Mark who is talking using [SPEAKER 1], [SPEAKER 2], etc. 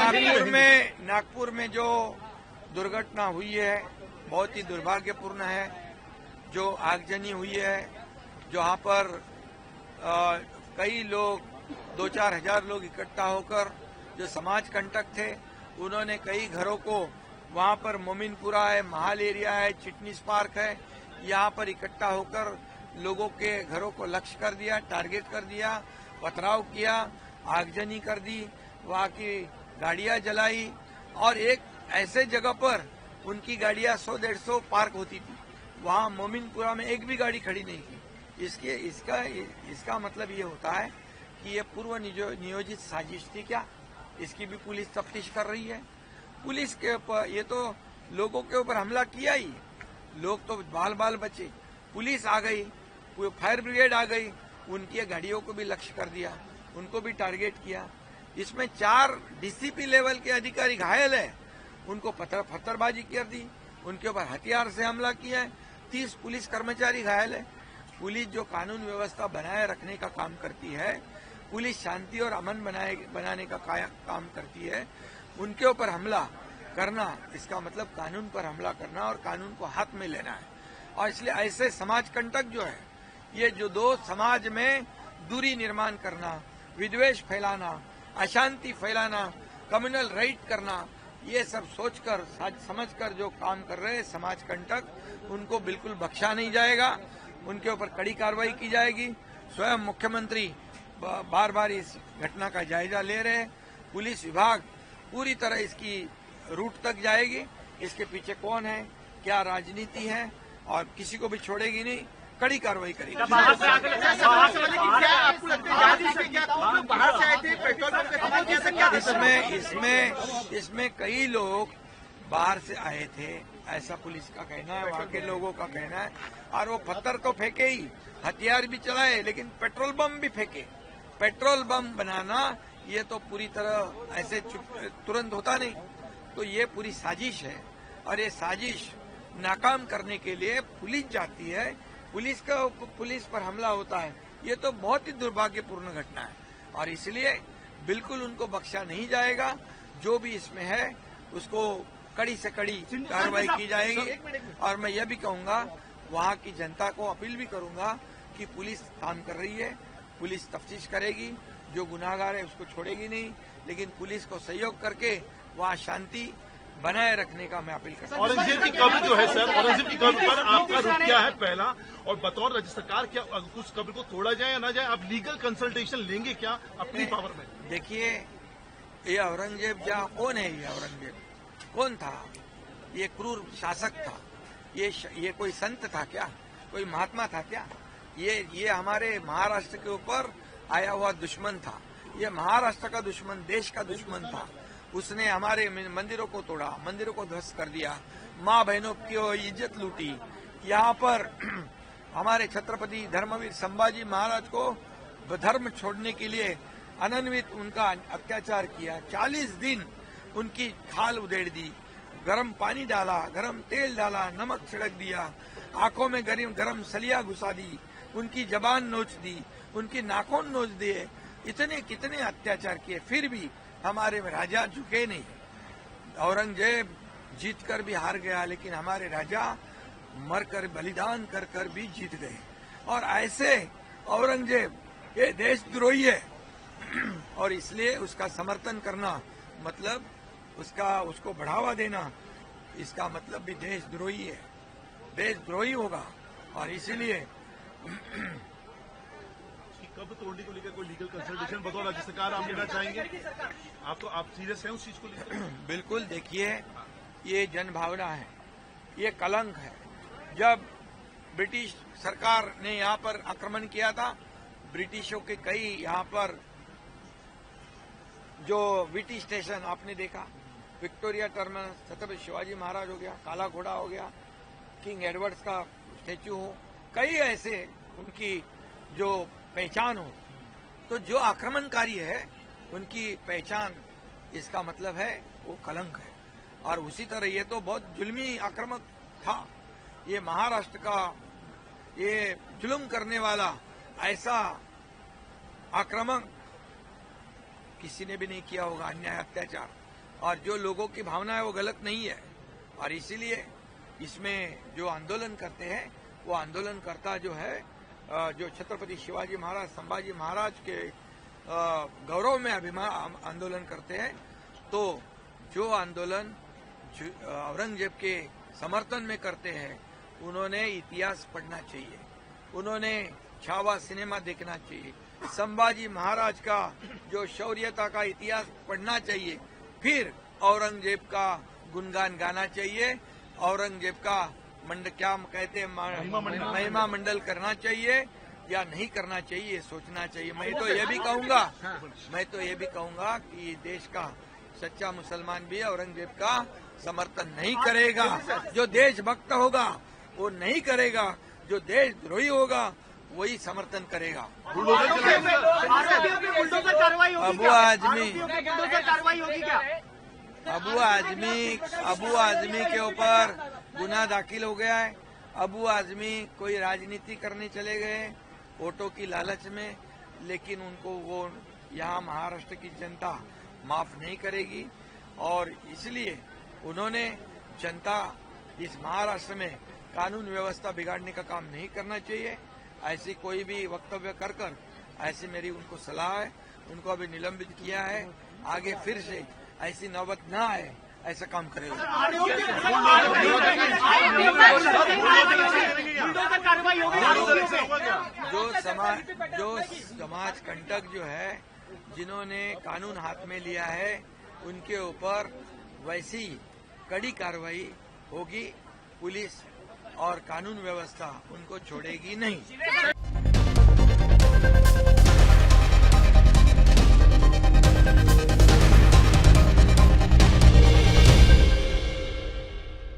[SPEAKER 1] नागपुर में जो दुर्घटना हुई है बहुत ही दुर्भाग्यपूर्ण है। जो आगजनी हुई है, जहां पर कई लोग 2-4 हजार लोग इकट्ठा होकर जो समाज कंटक थे, उन्होंने कई घरों को वहां पर मोमिनपुरा है, महाल एरिया है, चिटनीस पार्क है, यहाँ पर इकट्ठा होकर लोगों के घरों को लक्ष्य कर दिया, टारगेट कर दिया, पथराव किया, आगजनी कर दी, वहां की गाड़ियां जलाई और एक ऐसे जगह पर उनकी गाड़ियां 100-150 पार्क होती थी, वहां मोमिनपुरा में एक भी गाड़ी खड़ी नहीं थी। इसका मतलब ये होता है कि ये पूर्व नियोजित साजिश थी क्या? इसकी भी पुलिस तफ्तीश कर रही है। पुलिस के ऊपर ये तो लोगों के ऊपर हमला किया ही, लोग तो बाल बाल बचे। पुलिस आ गई, फायर ब्रिगेड आ गई, उनकी गाड़ियों को भी लक्ष्य कर दिया, उनको भी टारगेट किया। इसमें 4 डीसीपी लेवल के अधिकारी घायल है, उनको पत्थरबाजी कर दी, उनके ऊपर हथियार से हमला किया है। 30 पुलिस कर्मचारी घायल है। पुलिस जो कानून व्यवस्था बनाए रखने का काम करती है, पुलिस शांति और अमन बनाने का काम करती है, उनके ऊपर हमला करना, इसका मतलब कानून पर हमला करना और कानून को हाथ में लेना है। और इसलिए ऐसे समाज कंटक जो है, ये जो दो समाज में दूरी निर्माण करना, विद्वेष फैलाना, अशांति फैलाना, कम्युनल राइट करना, ये सब सोचकर समझकर जो काम कर रहे हैं समाज कंटक, उनको बिल्कुल बख्शा नहीं जाएगा। उनके ऊपर कड़ी कार्रवाई की जाएगी। स्वयं मुख्यमंत्री बार बार इस घटना का जायजा ले रहे हैं। पुलिस विभाग पूरी तरह इसकी रूट तक जाएगी, इसके पीछे कौन है, क्या राजनीति है, और किसी को भी छोड़ेगी नहीं, कड़ी कार्रवाई करेगी। इसमें कई लोग बाहर से आए थे, ऐसा पुलिस का कहना है, वहाँ के लोगों का कहना है। और वो पत्थर तो फेंके ही, हथियार भी चलाए, लेकिन पेट्रोल बम भी फेंके। पेट्रोल बम बनाना ये तो पूरी तरह ऐसे तुरंत होता नहीं, तो ये पूरी साजिश है। और ये साजिश नाकाम करने के लिए पुलिस जाती है, पुलिस पर हमला होता है। ये तो बहुत ही दुर्भाग्यपूर्ण घटना है और इसलिए बिल्कुल उनको बख्शा नहीं जाएगा। जो भी इसमें है उसको कड़ी से कड़ी कार्रवाई की जाएगी। और मैं यह भी कहूंगा, वहाँ की जनता को अपील भी करूंगा कि पुलिस काम कर रही है, पुलिस तफ्तीश करेगी, जो गुनाहगार है उसको छोड़ेगी नहीं, लेकिन पुलिस को सहयोग करके वहाँ शांति बनाए रखने का मैं अपील करता हूँ।
[SPEAKER 2] औरंगजेब की कब्र जो है सर, औरंगजेब की कब्र पर आपका रुख क्या है पहला, और बतौर राज्य सरकार क्या उस कब्र को तोड़ा जाए या ना जाए, आप लीगल कंसल्टेशन लेंगे क्या अपनी पावर में?
[SPEAKER 1] देखिए, ये औरंगजेब कौन है? ये औरंगजेब कौन था? ये क्रूर शासक था। ये कोई संत था क्या? कोई महात्मा था क्या? ये हमारे महाराष्ट्र के ऊपर आया हुआ दुश्मन था। ये महाराष्ट्र का दुश्मन, देश का दुश्मन था। उसने हमारे मंदिरों को तोड़ा, मंदिरों को ध्वस्त कर दिया, माँ बहनों की इज्जत लूटी। यहाँ पर हमारे छत्रपति धर्मवीर संभाजी महाराज को धर्म छोड़ने के लिए अनन्वित उनका अत्याचार किया। 40 दिन उनकी खाल उधेड़ दी, गरम पानी डाला, गरम तेल डाला, नमक छिड़क दिया, आंखों में गरम सलिया घुसा दी, उनकी जबान नोच दी, उनकी नाखून नोच दिए। इतने कितने अत्याचार किए, फिर भी हमारे राजा झुके नहीं। औरंगजेब जीतकर भी हार गया, लेकिन हमारे राजा मरकर बलिदान कर कर भी जीत गए। और ऐसे औरंगजेब ये देशद्रोही है और इसलिए उसका समर्थन करना मतलब उसको बढ़ावा देना, इसका मतलब भी देशद्रोही है, देशद्रोही होगा। और इसीलिए
[SPEAKER 2] कब तोड़ने को लेकर कोई लीगल कंसल्टेशन बतौर राज्य सरकार आप लेना चाहेंगे? आप सीरियस हैं उस चीज को लेकर?
[SPEAKER 1] बिल्कुल। देखिए, ये जनभावना है, ये कलंक है। जब ब्रिटिश सरकार ने यहाँ पर आक्रमण किया था, ब्रिटिशों के कई यहाँ पर जो वीटी स्टेशन आपने देखा, विक्टोरिया टर्मिनस, छत्रपति शिवाजी महाराज हो गया, काला घोड़ा हो गया, किंग एडवर्ड्स का स्टेच्यू हो, कई ऐसे उनकी जो पहचान हो, तो जो आक्रमणकारी है उनकी पहचान, इसका मतलब है वो कलंक है। और उसी तरह ये तो बहुत जुल्मी आक्रमक था। ये महाराष्ट्र का ये जुल्म करने वाला ऐसा आक्रमण किसी ने भी नहीं किया होगा, अन्याय अत्याचार। और जो लोगों की भावना है वो गलत नहीं है। और इसीलिए इसमें जो आंदोलन करते हैं वो आंदोलनकर्ता जो है जो छत्रपति शिवाजी महाराज संभाजी महाराज के गौरव में अभिमान आंदोलन करते हैं, तो जो आंदोलन औरंगजेब के समर्थन में करते हैं उन्होंने इतिहास पढ़ना चाहिए, उन्होंने छावा सिनेमा देखना चाहिए, संभाजी महाराज का जो शौर्यता का इतिहास पढ़ना चाहिए, फिर औरंगजेब का गुणगान गाना चाहिए, औरंगजेब का क्या कहते हैं महिमा मंडल करना चाहिए या नहीं करना चाहिए, सोचना चाहिए। मैं तो ये भी कहूंगा कि देश का सच्चा मुसलमान भी औरंगजेब का समर्थन नहीं करेगा। जो देशभक्त होगा वो नहीं करेगा, जो देशद्रोही होगा वही समर्थन करेगा। अबू आजमी के ऊपर गुनाह दाखिल हो गया है। अबू आजमी कोई राजनीति करने चले गए वोटों की लालच में, लेकिन उनको वो यहाँ महाराष्ट्र की जनता माफ नहीं करेगी और इसलिए उन्होंने जनता इस महाराष्ट्र में कानून व्यवस्था बिगाड़ने का काम नहीं करना चाहिए। ऐसी कोई भी वक्तव्य कर ऐसी मेरी उनको सलाह है, उनको अभी निलंबित किया है, आगे फिर से ऐसी नौबत न आए ऐसा काम करेगा। जो समाज कंटक जो है जिन्होंने कानून हाथ में लिया है उनके ऊपर वैसी कड़ी कार्रवाई होगी। पुलिस और कानून व्यवस्था उनको छोड़ेगी नहीं।